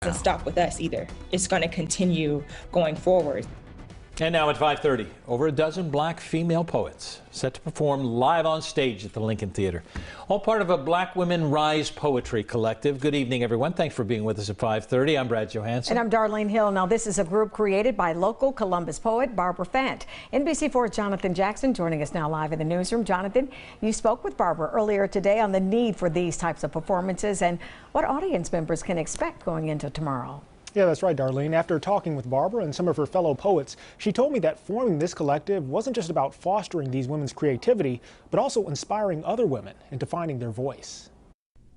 Doesn't stop with us either. It's going to continue going forward. And now at 5:30, over a dozen black female poets set to perform live on stage at the Lincoln Theater. All part of a Black Women Rise Poetry Collective. Good evening, everyone. Thanks for being with us at 5:30. I'm Brad Johansson. And I'm Darlene Hill. Now, this is a group created by local Columbus poet Barbara Fant. NBC4's Jonathan Jackson joining us now live in the newsroom. Jonathan, you spoke with Barbara earlier today on the need for these types of performances and what audience members can expect going into tomorrow. Yeah, that's right, Darlene. After talking with Barbara and some of her fellow poets, she told me that forming this collective wasn't just about fostering these women's creativity, but also inspiring other women into finding their voice.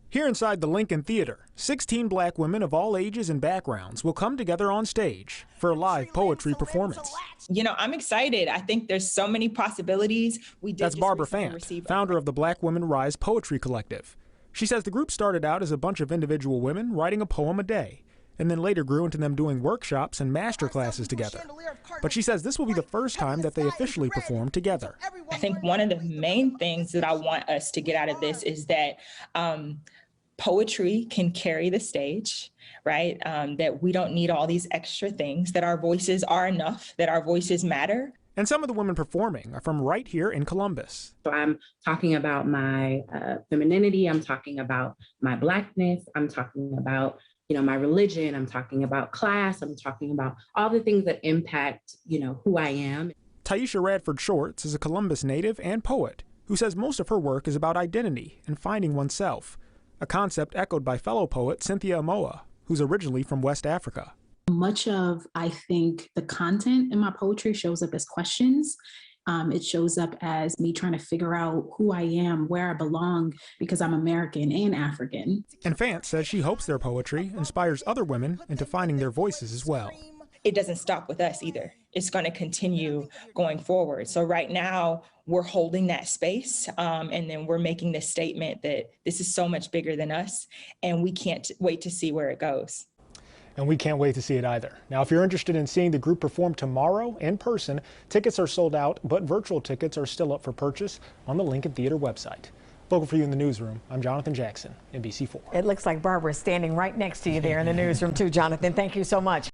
Here inside the Lincoln Theater, 16 black women of all ages and backgrounds will come together on stage for a live poetry performance. You know, I'm excited. I think there's so many possibilities. That's Barbara Fant, founder of the Black Women Rise Poetry Collective. She says the group started out as a bunch of individual women writing a poem a day, and then later grew into them doing workshops and master classes together. But she says this will be the first time that they officially perform together. I think one of the main things that I want us to get out of this is that poetry can carry the stage, right? That we don't need all these extra things, that our voices are enough, that our voices matter. And some of the women performing are from right here in Columbus. So I'm talking about my femininity, I'm talking about my Blackness, I'm talking about my religion, I'm talking about class, I'm talking about all the things that impact, who I am. Tyiesha Radford Shorts is a Columbus native and poet who says most of her work is about identity and finding oneself, a concept echoed by fellow poet Cynthia Amoah, who's originally from West Africa. Much of, I think, the content in my poetry shows up as questions. It shows up as me trying to figure out who I am, where I belong, because I'm American and African. And Fant says she hopes their poetry inspires other women into finding their voices as well. It doesn't stop with us either. It's going to continue going forward. So right now, we're holding that space, and then we're making this statement that this is so much bigger than us, and we can't wait to see where it goes. And we can't wait to see it either. Now, if you're interested in seeing the group perform tomorrow in person, tickets are sold out, but virtual tickets are still up for purchase on the Lincoln Theater website. Local for you in the newsroom, I'm Jonathan Jackson, NBC4. It looks like Barbara's standing right next to you there in the newsroom too, Jonathan. Thank you so much.